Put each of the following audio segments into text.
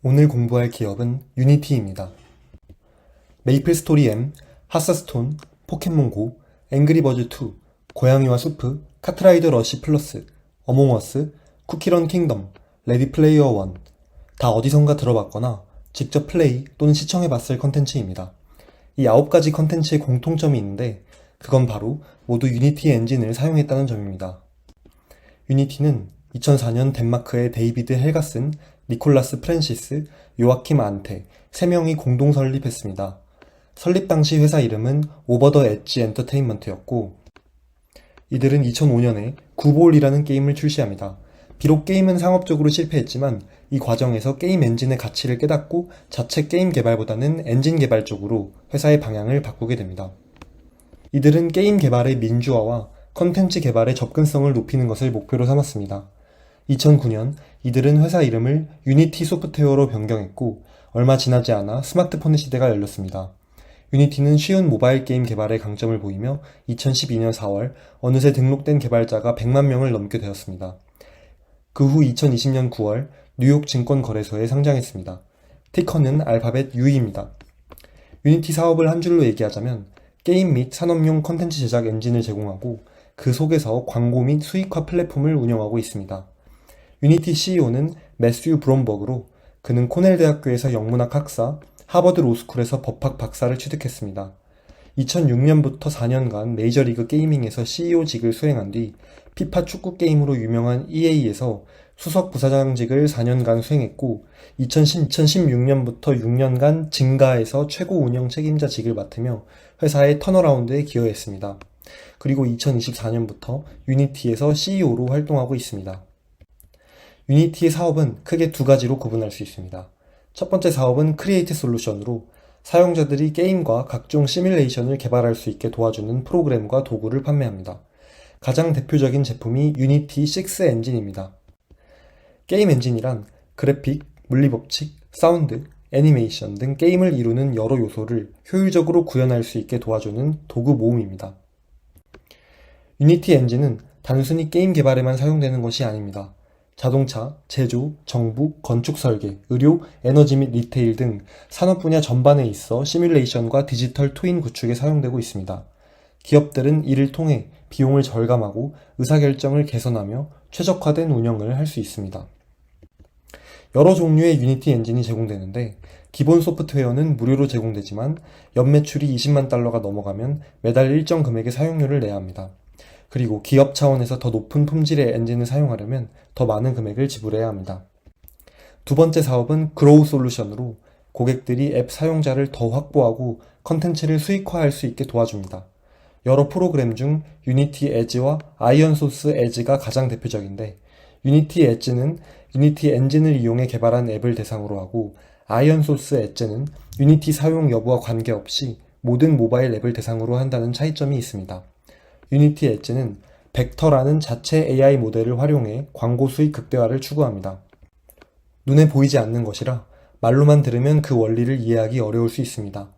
오늘 공부할 기업은 유니티입니다. 메이플스토리 M, 하스스톤, 포켓몬고, 앵그리버즈2, 고양이와 수프, 카트라이더 러시 플러스, 어몽어스, 쿠키런 킹덤, 레디 플레이어 원. 다 어디선가 들어봤거나 직접 플레이 또는 시청해봤을 컨텐츠입니다. 이 9가지 컨텐츠의 공통점이 있는데 그건 바로 모두 유니티 엔진을 사용했다는 점입니다. 유니티는 2004년 덴마크의 데이비드 헬가슨, 니콜라스 프랜시스, 요아킴 안테 3명이 공동 설립했습니다. 설립 당시 회사 이름은 오버 더 엣지 엔터테인먼트였고 이들은 2005년에 구볼이라는 게임을 출시합니다. 비록 게임은 상업적으로 실패했지만 이 과정에서 게임 엔진의 가치를 깨닫고 자체 게임 개발보다는 엔진 개발 쪽으로 회사의 방향을 바꾸게 됩니다. 이들은 게임 개발의 민주화와 컨텐츠 개발의 접근성을 높이는 것을 목표로 삼았습니다. 2009년 이들은 회사 이름을 유니티 소프트웨어로 변경했고 얼마 지나지 않아 스마트폰의 시대가 열렸습니다. 유니티는 쉬운 모바일 게임 개발의 강점을 보이며 2012년 4월 어느새 등록된 개발자가 100만 명을 넘게 되었습니다. 그 후 2020년 9월 뉴욕 증권거래소에 상장했습니다. 티커는 알파벳 U입니다. 유니티 사업을 한 줄로 얘기하자면 게임 및 산업용 컨텐츠 제작 엔진을 제공하고 그 속에서 광고 및 수익화 플랫폼을 운영하고 있습니다. 유니티 CEO는 매스유 브롬버그로 그는 코넬 대학교에서 영문학 학사, 하버드 로스쿨에서 법학 박사를 취득했습니다. 2006년부터 4년간 메이저리그 게이밍에서 CEO직을 수행한 뒤 피파 축구 게임으로 유명한 EA에서 수석 부사장직을 4년간 수행했고 2016년부터 6년간 증가에서 최고 운영 책임자직을 맡으며 회사의 턴어라운드에 기여했습니다. 그리고 2024년부터 유니티에서 CEO로 활동하고 있습니다. 유니티의 사업은 크게 2가지로 구분할 수 있습니다. 첫 번째 사업은 크리에이트 솔루션으로 사용자들이 게임과 각종 시뮬레이션을 개발할 수 있게 도와주는 프로그램과 도구를 판매합니다. 가장 대표적인 제품이 유니티 6 엔진입니다. 게임 엔진이란 그래픽, 물리법칙, 사운드, 애니메이션 등 게임을 이루는 여러 요소를 효율적으로 구현할 수 있게 도와주는 도구 모음입니다. 유니티 엔진은 단순히 게임 개발에만 사용되는 것이 아닙니다. 자동차, 제조, 정부, 건축 설계, 의료, 에너지 및 리테일 등 산업 분야 전반에 있어 시뮬레이션과 디지털 트윈 구축에 사용되고 있습니다. 기업들은 이를 통해 비용을 절감하고 의사결정을 개선하며 최적화된 운영을 할 수 있습니다. 여러 종류의 유니티 엔진이 제공되는데 기본 소프트웨어는 무료로 제공되지만 연매출이 20만 달러가 넘어가면 매달 일정 금액의 사용료를 내야 합니다. 그리고 기업 차원에서 더 높은 품질의 엔진을 사용하려면 더 많은 금액을 지불해야 합니다. 두 번째 사업은 그로우 솔루션으로 고객들이 앱 사용자를 더 확보하고 컨텐츠를 수익화할 수 있게 도와줍니다. 여러 프로그램 중 유니티 엣지와 아이언 소스 엣지가 가장 대표적인데 유니티 엣지는 유니티 엔진을 이용해 개발한 앱을 대상으로 하고 아이언 소스 엣지는 유니티 사용 여부와 관계없이 모든 모바일 앱을 대상으로 한다는 차이점이 있습니다. 유니티 엣지는 벡터라는 자체 AI 모델을 활용해 광고 수익 극대화를 추구합니다. 눈에 보이지 않는 것이라 말로만 들으면 그 원리를 이해하기 어려울 수 있습니다.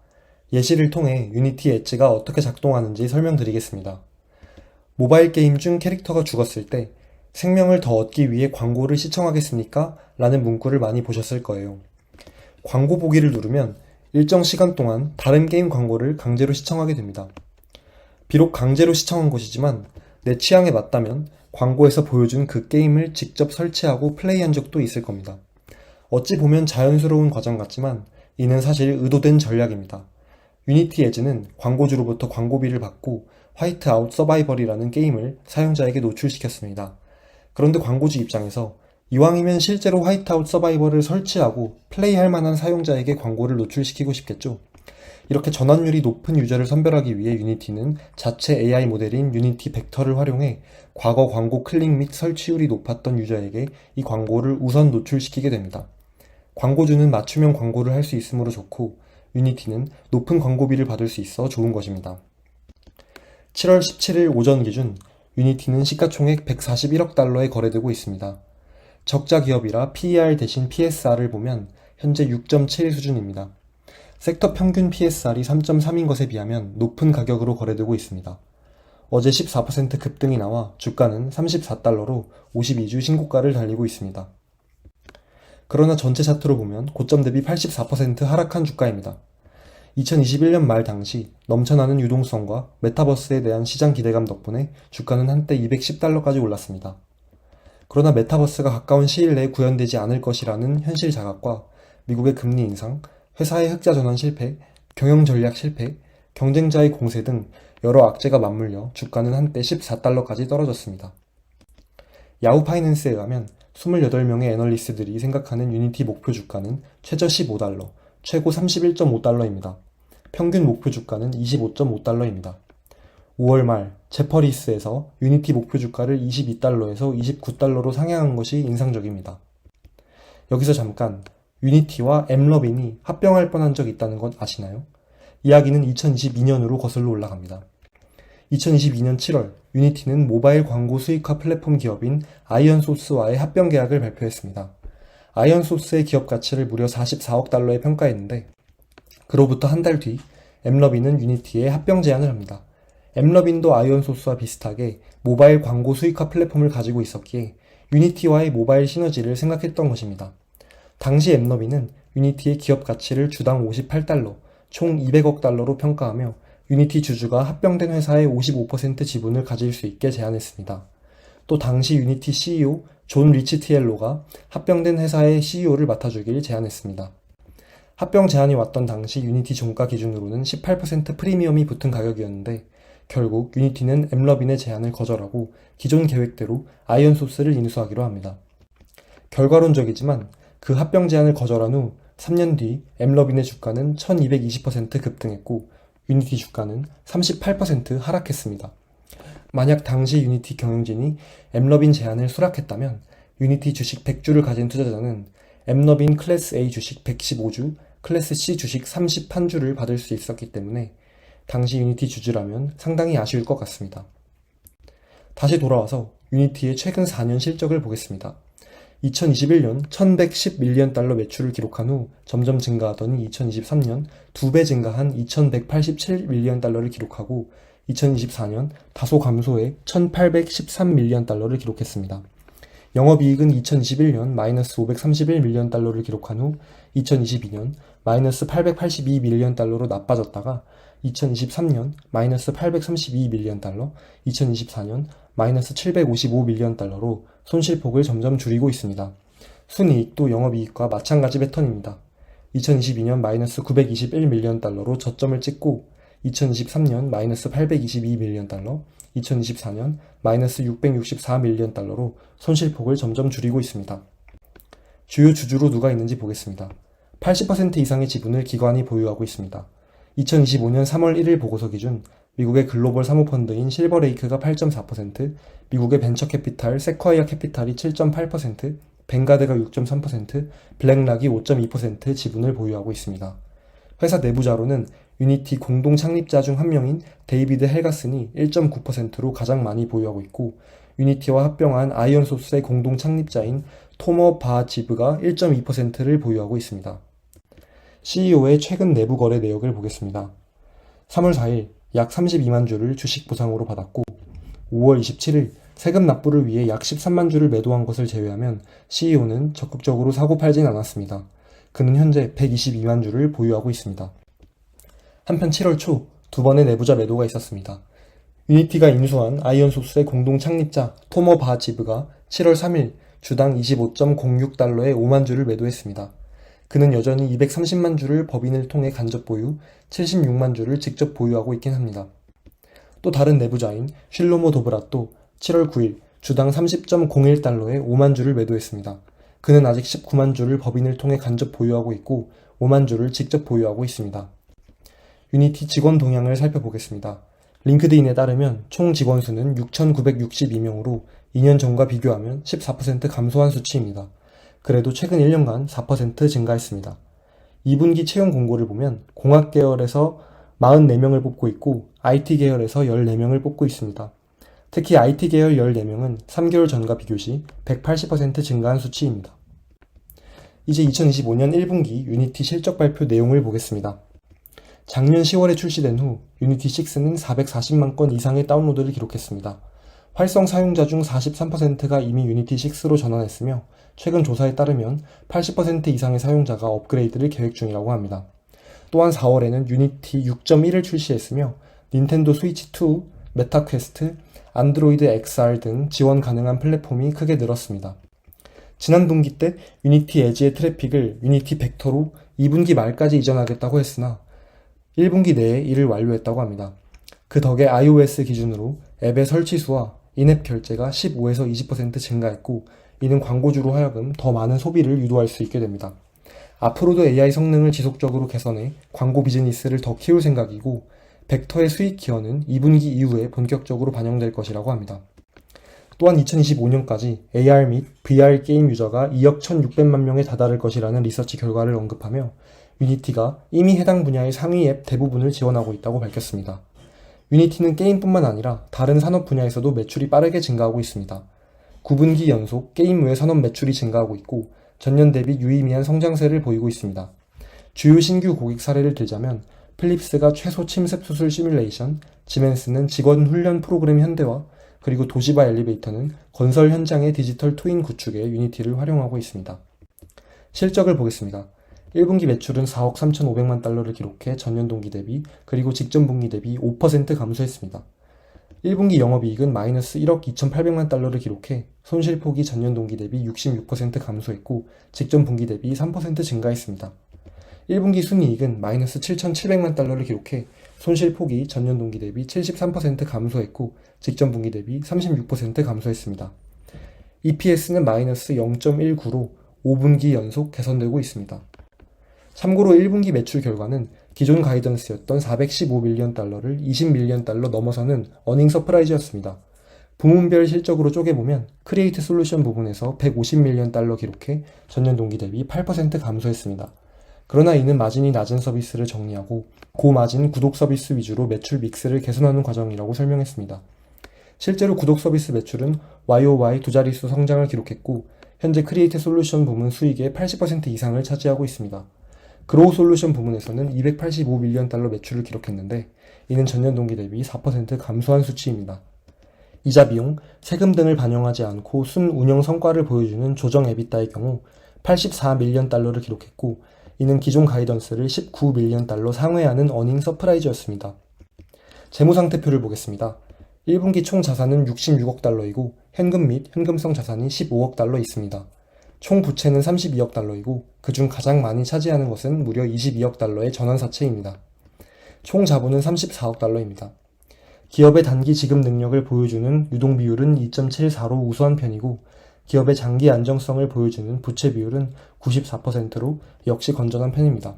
예시를 통해 유니티 엣지가 어떻게 작동하는지 설명드리겠습니다. 모바일 게임 중 캐릭터가 죽었을 때 생명을 더 얻기 위해 광고를 시청하겠습니까? 라는 문구를 많이 보셨을 거예요. 광고 보기를 누르면 일정 시간 동안 다른 게임 광고를 강제로 시청하게 됩니다. 비록 강제로 시청한 것이지만 내 취향에 맞다면 광고에서 보여준 그 게임을 직접 설치하고 플레이한 적도 있을 겁니다. 어찌 보면 자연스러운 과정 같지만 이는 사실 의도된 전략입니다. 유니티 엣지는 광고주로부터 광고비를 받고 화이트아웃 서바이벌이라는 게임을 사용자에게 노출시켰습니다. 그런데 광고주 입장에서 이왕이면 실제로 화이트아웃 서바이벌을 설치하고 플레이할 만한 사용자에게 광고를 노출시키고 싶겠죠. 이렇게 전환율이 높은 유저를 선별하기 위해 유니티는 자체 AI 모델인 유니티 벡터를 활용해 과거 광고 클릭 및 설치율이 높았던 유저에게 이 광고를 우선 노출시키게 됩니다. 광고주는 맞춤형 광고를 할 수 있으므로 좋고 유니티는 높은 광고비를 받을 수 있어 좋은 것입니다. 7월 17일 오전 기준 유니티는 시가총액 141억 달러에 거래되고 있습니다. 적자 기업이라 PER 대신 PSR을 보면 현재 6.7 수준입니다. 섹터 평균 PSR이 3.3인 것에 비하면 높은 가격으로 거래되고 있습니다. 어제 14% 급등이 나와 주가는 34달러로 52주 신고가를 달리고 있습니다. 그러나 전체 차트로 보면 고점 대비 84% 하락한 주가입니다. 2021년 말 당시 넘쳐나는 유동성과 메타버스에 대한 시장 기대감 덕분에 주가는 한때 210달러까지 올랐습니다. 그러나 메타버스가 가까운 시일 내에 구현되지 않을 것이라는 현실 자각과 미국의 금리 인상, 회사의 흑자 전환 실패, 경영 전략 실패, 경쟁자의 공세 등 여러 악재가 맞물려 주가는 한때 14달러까지 떨어졌습니다. 야후 파이낸스에 의하면 28명의 애널리스트들이 생각하는 유니티 목표 주가는 최저 15달러, 최고 31.5달러입니다. 평균 목표 주가는 25.5달러입니다. 5월 말 제퍼리스에서 유니티 목표 주가를 22달러에서 29달러로 상향한 것이 인상적입니다. 여기서 잠깐 유니티와 엠러빈이 합병할 뻔한 적 있다는 것 아시나요? 이야기는 2022년으로 거슬러 올라갑니다. 2022년 7월 유니티는 모바일 광고 수익화 플랫폼 기업인 아이언소스와의 합병 계약을 발표했습니다. 아이언소스의 기업 가치를 무려 44억 달러에 평가했는데 그로부터 한 달 뒤 엠러빈은 유니티에 합병 제안을 합니다. 엠러빈도 아이언소스와 비슷하게 모바일 광고 수익화 플랫폼을 가지고 있었기에 유니티와의 모바일 시너지를 생각했던 것입니다. 당시 엠러빈은 유니티의 기업 가치를 주당 58달러, 총 200억 달러로 평가하며 유니티 주주가 합병된 회사의 55% 지분을 가질 수 있게 제안했습니다. 또 당시 유니티 CEO 존 리치티엘로가 합병된 회사의 CEO를 맡아주길 제안했습니다. 합병 제안이 왔던 당시 유니티 종가 기준으로는 18% 프리미엄이 붙은 가격이었는데 결국 유니티는 엠러빈의 제안을 거절하고 기존 계획대로 아이언소스를 인수하기로 합니다. 결과론적이지만 그 합병 제안을 거절한 후 3년 뒤 엠러빈의 주가는 1220% 급등했고 유니티 주가는 38% 하락했습니다. 만약 당시 유니티 경영진이 엠러빈 제안을 수락했다면 유니티 주식 100주를 가진 투자자는 엠러빈 클래스 A 주식 115주, 클래스 C 주식 31주를 받을 수 있었기 때문에 당시 유니티 주주라면 상당히 아쉬울 것 같습니다. 다시 돌아와서 유니티의 최근 4년 실적을 보겠습니다. 2021년 1110밀리언 달러 매출을 기록한 후 점점 증가하더니 2023년 2배 증가한 2187밀리언 달러를 기록하고 2024년 다소 감소해 1813밀리언 달러를 기록했습니다. 영업이익은 2021년 마이너스 531밀리언 달러를 기록한 후 2022년 마이너스 882밀리언 달러로 나빠졌다가 2023년 마이너스 832밀리언 달러, 2024년 마이너스 755밀리언 달러로 손실폭을 점점 줄이고 있습니다. 순이익도 영업이익과 마찬가지 패턴입니다. 2022년 마이너스 921밀리언 달러로 저점을 찍고 2023년 마이너스 822밀리언 달러, 2024년 마이너스 664밀리언 달러로 손실폭을 점점 줄이고 있습니다. 주요 주주로 누가 있는지 보겠습니다. 80% 이상의 지분을 기관이 보유하고 있습니다. 2025년 3월 1일 보고서 기준 미국의 글로벌 사모펀드인 실버레이크가 8.4%, 미국의 벤처캐피탈 세쿼이어 캐피탈이 7.8%, 뱅가드가 6.3%, 블랙락이 5.2% 지분을 보유하고 있습니다. 회사 내부 자료는 유니티 공동 창립자 중 한 명인 데이비드 헬가슨이 1.9%로 가장 많이 보유하고 있고 유니티와 합병한 아이언소스의 공동 창립자인 토머 바지브가 1.2%를 보유하고 있습니다. CEO의 최근 내부 거래 내역을 보겠습니다. 3월 4일 약 32만 주를 주식 보상으로 받았고 5월 27일 세금 납부를 위해 약 13만 주를 매도한 것을 제외하면 CEO는 적극적으로 사고 팔진 않았습니다. 그는 현재 122만 주를 보유하고 있습니다. 한편 7월 초 두 번의 내부자 매도가 있었습니다. 유니티가 인수한 아이언소스의 공동 창립자 토머 바지브가 7월 3일 주당 25.06달러에 5만 주를 매도했습니다. 그는 여전히 230만 주를 법인을 통해 간접 보유, 76만 주를 직접 보유하고 있긴 합니다. 또 다른 내부자인 쉴로모 도브라또 7월 9일 주당 30.01달러에 5만 주를 매도했습니다. 그는 아직 19만 주를 법인을 통해 간접 보유하고 있고 5만 주를 직접 보유하고 있습니다. 유니티 직원 동향을 살펴보겠습니다. 링크드인에 따르면 총 직원 수는 6,962명으로 2년 전과 비교하면 14% 감소한 수치입니다. 그래도 최근 1년간 4% 증가했습니다. 2분기 채용 공고를 보면 공학 계열에서 44명을 뽑고 있고 IT 계열에서 14명을 뽑고 있습니다. 특히 IT 계열 14명은 3개월 전과 비교시 180% 증가한 수치입니다. 이제 2025년 1분기 유니티 실적 발표 내용을 보겠습니다. 작년 10월에 출시된 후 유니티 6는 440만 건 이상의 다운로드를 기록했습니다. 활성 사용자 중 43%가 이미 유니티 6로 전환했으며 최근 조사에 따르면 80% 이상의 사용자가 업그레이드를 계획 중이라고 합니다. 또한 4월에는 유니티 6.1을 출시했으며 닌텐도 스위치 2, 메타 퀘스트, 안드로이드 XR 등 지원 가능한 플랫폼이 크게 늘었습니다. 지난 분기 때 유니티 에지의 트래픽을 유니티 벡터로 2분기 말까지 이전하겠다고 했으나 1분기 내에 이를 완료했다고 합니다. 그 덕에 iOS 기준으로 앱의 설치 수와 인앱 결제가 15에서 20% 증가했고 이는 광고주로 하여금 더 많은 소비를 유도할 수 있게 됩니다. 앞으로도 AI 성능을 지속적으로 개선해 광고 비즈니스를 더 키울 생각이고 벡터의 수익 기여는 2분기 이후에 본격적으로 반영될 것이라고 합니다. 또한 2025년까지 AR 및 VR 게임 유저가 2억 1,600만 명에 다다를 것이라는 리서치 결과를 언급하며 유니티가 이미 해당 분야의 상위 앱 대부분을 지원하고 있다고 밝혔습니다. 유니티는 게임뿐만 아니라 다른 산업 분야에서도 매출이 빠르게 증가하고 있습니다. 9분기 연속 게임 외 산업 매출이 증가하고 있고 전년 대비 유의미한 성장세를 보이고 있습니다. 주요 신규 고객 사례를 들자면 필립스가 최소 침습 수술 시뮬레이션, 지멘스는 직원 훈련 프로그램 현대화, 그리고 도시바 엘리베이터는 건설 현장의 디지털 트윈 구축에 유니티를 활용하고 있습니다. 실적을 보겠습니다. 1분기 매출은 4억 3,500만 달러를 기록해 전년 동기 대비 그리고 직전 분기 대비 5% 감소했습니다. 1분기 영업이익은 마이너스 1억 2,800만 달러를 기록해 손실폭이 전년 동기 대비 66% 감소했고 직전 분기 대비 3% 증가했습니다. 1분기 순이익은 마이너스 7,700만 달러를 기록해 손실폭이 전년 동기 대비 73% 감소했고 직전 분기 대비 36% 감소했습니다. EPS는 마이너스 0.19로 5분기 연속 개선되고 있습니다. 참고로 1분기 매출 결과는 기존 가이던스였던 415밀리언 달러를 20밀리언 달러 넘어서는 어닝 서프라이즈였습니다. 부문별 실적으로 쪼개보면 크리에이트 솔루션 부분에서 150밀리언 달러 기록해 전년 동기 대비 8% 감소했습니다. 그러나 이는 마진이 낮은 서비스를 정리하고 고마진 구독 서비스 위주로 매출 믹스를 개선하는 과정이라고 설명했습니다. 실제로 구독 서비스 매출은 YOY 두 자릿수 성장을 기록했고 현재 크리에이트 솔루션 부문 수익의 80% 이상을 차지하고 있습니다. 그로우 솔루션 부문에서는 285밀리언 달러 매출을 기록했는데 이는 전년 동기 대비 4% 감소한 수치입니다. 이자 비용, 세금 등을 반영하지 않고 순 운영 성과를 보여주는 조정 에비타의 경우 84밀리언 달러를 기록했고 이는 기존 가이던스를 19밀리언 달러 상회하는 어닝 서프라이즈였습니다. 재무상태표를 보겠습니다. 1분기 총 자산은 66억 달러이고 현금 및 현금성 자산이 15억 달러 있습니다. 총 부채는 32억 달러이고 그중 가장 많이 차지하는 것은 무려 22억 달러의 전환사채입니다. 총 자본은 34억 달러입니다. 기업의 단기 지급 능력을 보여주는 유동 비율은 2.74로 우수한 편이고 기업의 장기 안정성을 보여주는 부채 비율은 94%로 역시 건전한 편입니다.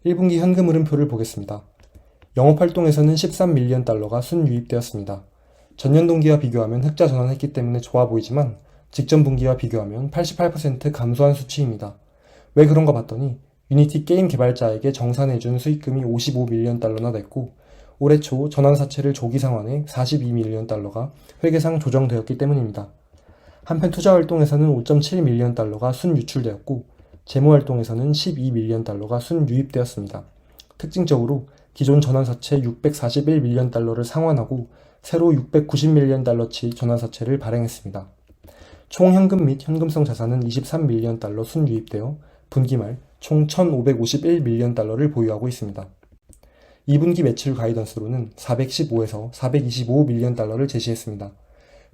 1분기 현금 흐름표를 보겠습니다. 영업활동에서는 13밀리언 달러가 순유입되었습니다. 전년 동기와 비교하면 흑자 전환했기 때문에 좋아 보이지만 직전 분기와 비교하면 88% 감소한 수치입니다. 왜 그런가 봤더니 유니티 게임 개발자에게 정산해준 수익금이 55밀리언 달러나 됐고 올해 초 전환사채를 조기 상환해 42밀리언 달러가 회계상 조정되었기 때문입니다. 한편 투자활동에서는 5.7밀리언 달러가 순유출되었고 재무활동에서는 12밀리언 달러가 순유입되었습니다. 특징적으로 기존 전환사채 641밀리언 달러를 상환하고 새로 690밀리언 달러치 전환사채를 발행했습니다. 총 현금 및 현금성 자산은 23밀리언 달러 순유입되어 분기 말 총 1,551밀리언 달러를 보유하고 있습니다. 2분기 매출 가이던스로는 415에서 425밀리언 달러를 제시했습니다.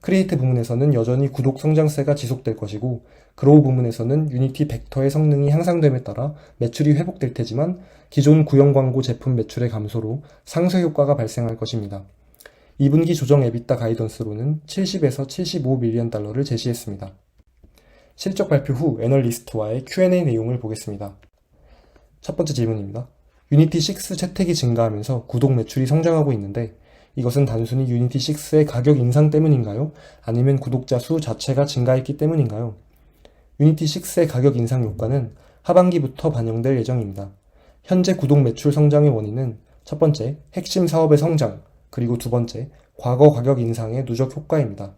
크리에이트 부문에서는 여전히 구독 성장세가 지속될 것이고 그로우 부문에서는 유니티 벡터의 성능이 향상됨에 따라 매출이 회복될 테지만 기존 구형 광고 제품 매출의 감소로 상쇄 효과가 발생할 것입니다. 2분기 조정 에비타 가이던스로는 70에서 75밀리언 달러를 제시했습니다. 실적 발표 후 애널리스트와의 Q&A 내용을 보겠습니다. 첫 번째 질문입니다. 유니티 6 채택이 증가하면서 구독 매출이 성장하고 있는데 이것은 단순히 유니티 6의 가격 인상 때문인가요? 아니면 구독자 수 자체가 증가했기 때문인가요? 유니티 6의 가격 인상 효과는 하반기부터 반영될 예정입니다. 현재 구독 매출 성장의 원인은 첫 번째, 핵심 사업의 성장, 그리고 두 번째, 과거 가격 인상의 누적 효과입니다.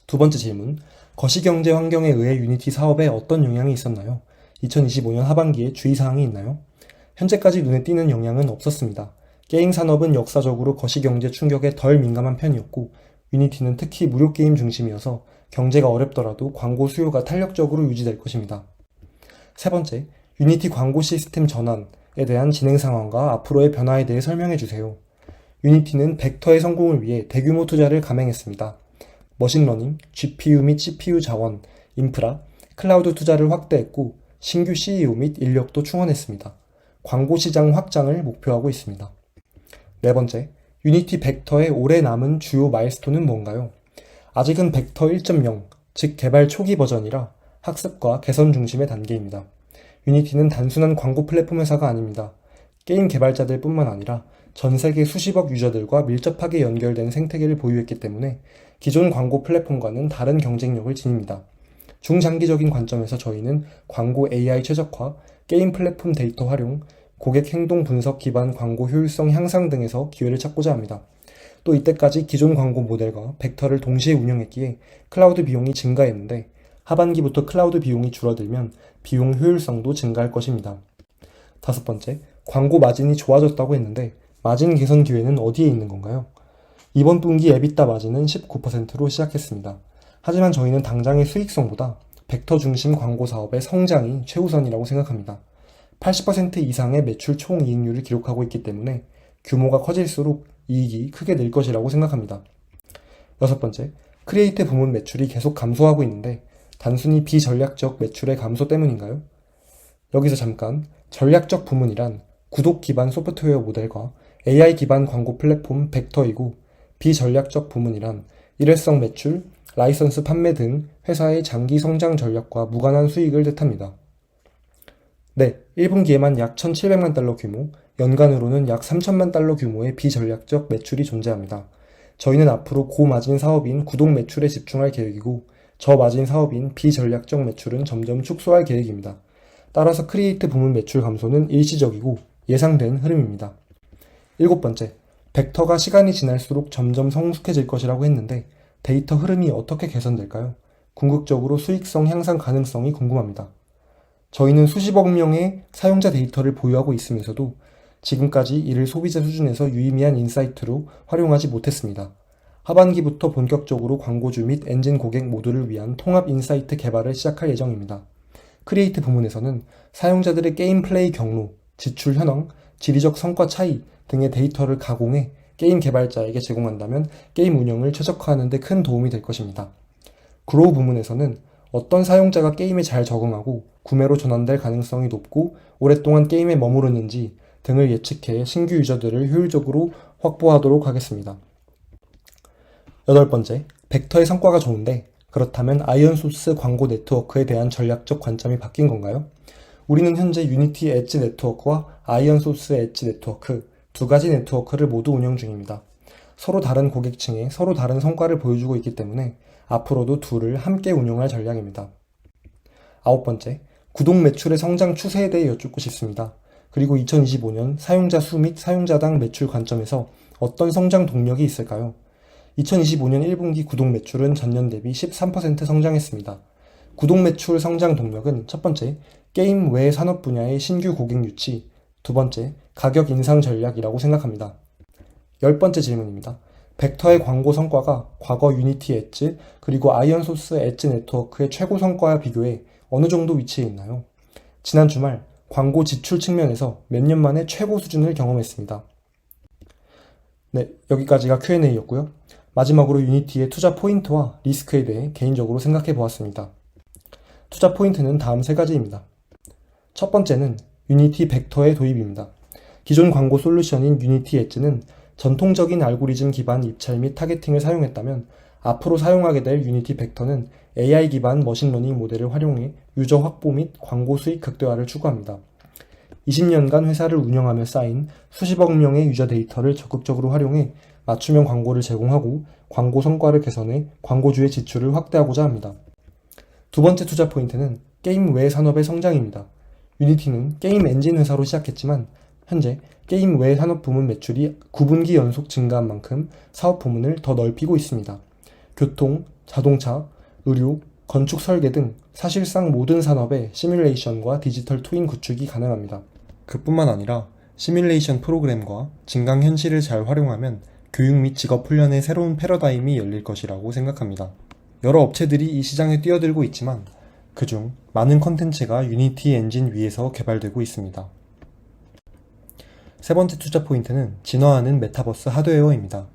두 번째 질문, 거시경제 환경에 의해 유니티 사업에 어떤 영향이 있었나요? 2025년 하반기에 주의사항이 있나요? 현재까지 눈에 띄는 영향은 없었습니다. 게임 산업은 역사적으로 거시경제 충격에 덜 민감한 편이었고 유니티는 특히 무료 게임 중심이어서 경제가 어렵더라도 광고 수요가 탄력적으로 유지될 것입니다. 세 번째, 유니티 광고 시스템 전환에 대한 진행 상황과 앞으로의 변화에 대해 설명해 주세요. 유니티는 벡터의 성공을 위해 대규모 투자를 감행했습니다. 머신러닝, GPU 및 CPU 자원, 인프라, 클라우드 투자를 확대했고 신규 CEO 및 인력도 충원했습니다. 광고 시장 확장을 목표하고 있습니다. 네 번째, 유니티 벡터의 올해 남은 주요 마일스톤은 뭔가요? 아직은 벡터 1.0, 즉 개발 초기 버전이라 학습과 개선 중심의 단계입니다. 유니티는 단순한 광고 플랫폼 회사가 아닙니다. 게임 개발자들 뿐만 아니라 전 세계 수십억 유저들과 밀접하게 연결된 생태계를 보유했기 때문에 기존 광고 플랫폼과는 다른 경쟁력을 지닙니다. 중장기적인 관점에서 저희는 광고 AI 최적화, 게임 플랫폼 데이터 활용, 고객 행동 분석 기반 광고 효율성 향상 등에서 기회를 찾고자 합니다. 또 이때까지 기존 광고 모델과 벡터를 동시에 운영했기에 클라우드 비용이 증가했는데 하반기부터 클라우드 비용이 줄어들면 비용 효율성도 증가할 것입니다. 다섯 번째, 광고 마진이 좋아졌다고 했는데 마진 개선 기회는 어디에 있는 건가요? 이번 분기 EBITDA 마진은 19%로 시작했습니다. 하지만 저희는 당장의 수익성보다 벡터 중심 광고 사업의 성장이 최우선이라고 생각합니다. 80% 이상의 매출 총이익률을 기록하고 있기 때문에 규모가 커질수록 이익이 크게 늘 것이라고 생각합니다. 여섯 번째, 크리에이트 부문 매출이 계속 감소하고 있는데 단순히 비전략적 매출의 감소 때문인가요? 여기서 잠깐 전략적 부문이란 구독 기반 소프트웨어 모델과 AI 기반 광고 플랫폼 벡터이고 비전략적 부문이란 일회성 매출, 라이선스 판매 등 회사의 장기 성장 전략과 무관한 수익을 뜻합니다. 네, 1분기에만 약 1,700만 달러 규모, 연간으로는 약 3천만 달러 규모의 비전략적 매출이 존재합니다. 저희는 앞으로 고마진 사업인 구독 매출에 집중할 계획이고 저마진 사업인 비전략적 매출은 점점 축소할 계획입니다. 따라서 크리에이트 부문 매출 감소는 일시적이고 예상된 흐름입니다. 일곱 번째, 벡터가 시간이 지날수록 점점 성숙해질 것이라고 했는데 데이터 흐름이 어떻게 개선될까요? 궁극적으로 수익성 향상 가능성이 궁금합니다. 저희는 수십억 명의 사용자 데이터를 보유하고 있으면서도 지금까지 이를 소비자 수준에서 유의미한 인사이트로 활용하지 못했습니다. 하반기부터 본격적으로 광고주 및 엔진 고객 모두를 위한 통합 인사이트 개발을 시작할 예정입니다. 크리에이트 부문에서는 사용자들의 게임 플레이 경로, 지출 현황, 지리적 성과 차이 등의 데이터를 가공해 게임 개발자에게 제공한다면 게임 운영을 최적화하는 데 큰 도움이 될 것입니다. 그로우 부문에서는 어떤 사용자가 게임에 잘 적응하고 구매로 전환될 가능성이 높고 오랫동안 게임에 머무르는지 등을 예측해 신규 유저들을 효율적으로 확보하도록 하겠습니다. 여덟 번째, 벡터의 성과가 좋은데 그렇다면 아이언소스 광고 네트워크에 대한 전략적 관점이 바뀐 건가요? 우리는 현재 유니티 엣지 네트워크와 아이언소스 엣지 네트워크 두 가지 네트워크를 모두 운영 중입니다. 서로 다른 고객층에 서로 다른 성과를 보여주고 있기 때문에 앞으로도 둘을 함께 운영할 전략입니다. 아홉 번째, 구독 매출의 성장 추세에 대해 여쭙고 싶습니다. 그리고 2025년 사용자 수 및 사용자당 매출 관점에서 어떤 성장 동력이 있을까요? 2025년 1분기 구독 매출은 전년 대비 13% 성장했습니다. 구독 매출 성장 동력은 첫 번째, 게임 외 산업 분야의 신규 고객 유치, 두 번째, 가격 인상 전략이라고 생각합니다. 열 번째 질문입니다. 벡터의 광고 성과가 과거 유니티 엣지 그리고 아이언소스 엣지 네트워크의 최고 성과와 비교해 어느 정도 위치해 있나요? 지난 주말 광고 지출 측면에서 몇 년 만에 최고 수준을 경험했습니다. 네, 여기까지가 Q&A였고요. 마지막으로 유니티의 투자 포인트와 리스크에 대해 개인적으로 생각해 보았습니다. 투자 포인트는 다음 세 가지입니다. 첫 번째는 유니티 벡터의 도입입니다. 기존 광고 솔루션인 유니티 엣지는 전통적인 알고리즘 기반 입찰 및 타겟팅을 사용했다면 앞으로 사용하게 될 유니티 벡터는 AI 기반 머신러닝 모델을 활용해 유저 확보 및 광고 수익 극대화를 추구합니다. 20년간 회사를 운영하며 쌓인 수십억 명의 유저 데이터를 적극적으로 활용해 맞춤형 광고를 제공하고 광고 성과를 개선해 광고주의 지출을 확대하고자 합니다. 두 번째 투자 포인트는 게임 외 산업의 성장입니다. 유니티는 게임 엔진 회사로 시작했지만 현재 게임 외 산업 부문 매출이 9분기 연속 증가한 만큼 사업 부문을 더 넓히고 있습니다. 교통, 자동차, 의료, 건축 설계 등 사실상 모든 산업에 시뮬레이션과 디지털 트윈 구축이 가능합니다. 그뿐만 아니라 시뮬레이션 프로그램과 증강현실을 잘 활용하면 교육 및 직업 훈련의 새로운 패러다임이 열릴 것이라고 생각합니다. 여러 업체들이 이 시장에 뛰어들고 있지만 그중 많은 컨텐츠가 유니티 엔진 위에서 개발되고 있습니다. 세 번째 투자 포인트는 진화하는 메타버스 하드웨어입니다.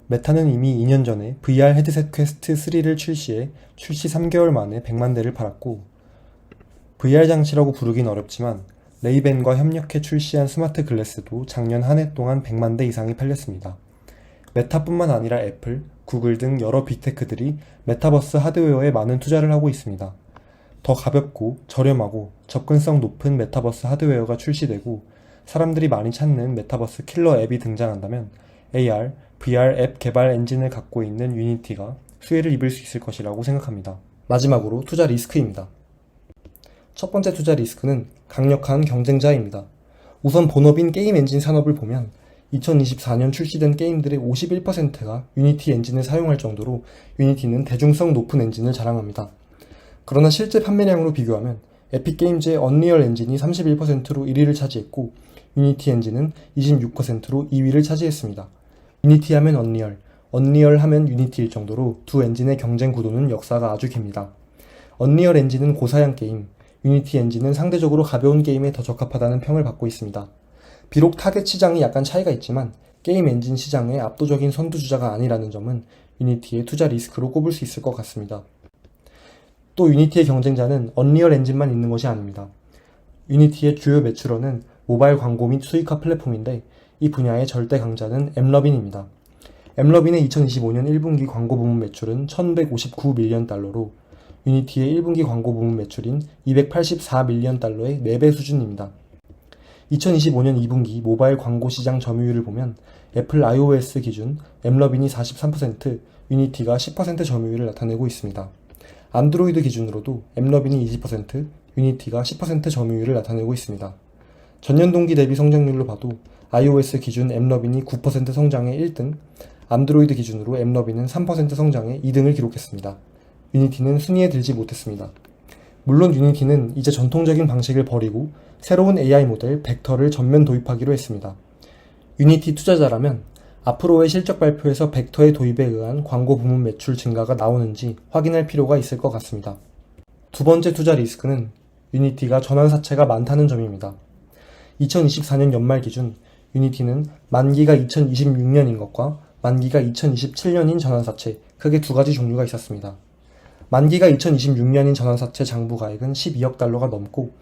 메타는 이미 2년 전에 VR 헤드셋 퀘스트 3를 출시해 출시 3개월 만에 100만 대를 팔았고, VR 장치라고 부르긴 어렵지만 레이벤과 협력해 출시한 스마트 글래스도 작년 한 해 동안 100만 대 이상이 팔렸습니다. 메타뿐만 아니라 애플, 구글 등 여러 빅테크들이 메타버스 하드웨어에 많은 투자를 하고 있습니다. 더 가볍고 저렴하고 접근성 높은 메타버스 하드웨어가 출시되고 사람들이 많이 찾는 메타버스 킬러 앱이 등장한다면 AR, VR 앱 개발 엔진을 갖고 있는 유니티가 수혜를 입을 수 있을 것이라고 생각합니다. 마지막으로 투자 리스크입니다. 첫 번째 투자 리스크는 강력한 경쟁자입니다. 우선 본업인 게임 엔진 산업을 보면 2024년 출시된 게임들의 51%가 유니티 엔진을 사용할 정도로 유니티는 대중성 높은 엔진을 자랑합니다. 그러나 실제 판매량으로 비교하면 에픽게임즈의 언리얼 엔진이 31%로 1위를 차지했고 유니티 엔진은 26%로 2위를 차지했습니다. 유니티 하면 언리얼, 언리얼 하면 유니티일 정도로 두 엔진의 경쟁 구도는 역사가 아주 깁니다. 언리얼 엔진은 고사양 게임, 유니티 엔진은 상대적으로 가벼운 게임에 더 적합하다는 평을 받고 있습니다. 비록 타겟 시장이 약간 차이가 있지만 게임 엔진 시장의 압도적인 선두주자가 아니라는 점은 유니티의 투자 리스크로 꼽을 수 있을 것 같습니다. 또 유니티의 경쟁자는 언리얼 엔진만 있는 것이 아닙니다. 유니티의 주요 매출원은 모바일 광고 및 수익화 플랫폼인데 이 분야의 절대 강자는 엠러빈입니다. 엠러빈의 2025년 1분기 광고 부문 매출은 1159밀리언 달러로 유니티의 1분기 광고 부문 매출인 284밀리언 달러의 4배 수준입니다. 2025년 2분기 모바일 광고 시장 점유율을 보면 애플 iOS 기준 엠러빈이 43%, 유니티가 10% 점유율을 나타내고 있습니다. 안드로이드 기준으로도 엠러빈이 20%, 유니티가 10% 점유율을 나타내고 있습니다. 전년 동기 대비 성장률로 봐도 iOS 기준 엠러빈이 9% 성장해 1등, 안드로이드 기준으로 엠러빈은 3% 성장해 2등을 기록했습니다. 유니티는 순위에 들지 못했습니다. 물론 유니티는 이제 전통적인 방식을 버리고 새로운 AI 모델 벡터를 전면 도입하기로 했습니다. 유니티 투자자라면 앞으로의 실적 발표에서 벡터의 도입에 의한 광고 부문 매출 증가가 나오는지 확인할 필요가 있을 것 같습니다. 두 번째 투자 리스크는 유니티가 전환사채가 많다는 점입니다. 2024년 연말 기준 유니티는 만기가 2026년인 것과 만기가 2027년인 전환사채, 크게 두 가지 종류가 있었습니다. 만기가 2026년인 전환사채 장부가액은 12억 달러가 넘고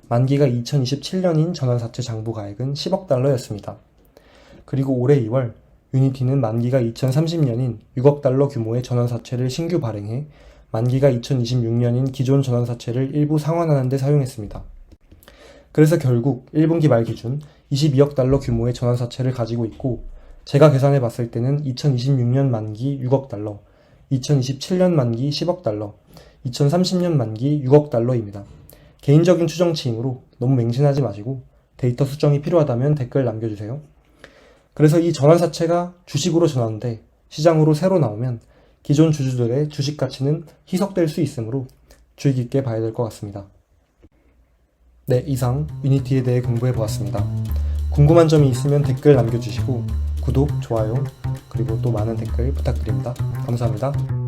만기가 2027년인 전환사채 장부가액은 10억 달러였습니다. 그리고 올해 2월 유니티는 만기가 2030년인 6억 달러 규모의 전환사채를 신규 발행해 만기가 2026년인 기존 전환사채를 일부 상환하는 데 사용했습니다. 그래서 결국 1분기 말 기준 22억 달러 규모의 전환사채를 가지고 있고 제가 계산해 봤을 때는 2026년 만기 6억 달러, 2027년 만기 10억 달러, 2030년 만기 6억 달러입니다. 개인적인 추정치이므로 너무 맹신하지 마시고 데이터 수정이 필요하다면 댓글 남겨주세요. 그래서 이 전환사채가 주식으로 전환돼 시장으로 새로 나오면 기존 주주들의 주식 가치는 희석될 수 있으므로 주의 깊게 봐야 될 것 같습니다. 네, 이상 유니티에 대해 공부해 보았습니다. 궁금한 점이 있으면 댓글 남겨주시고 구독, 좋아요, 그리고 또 많은 댓글 부탁드립니다. 감사합니다.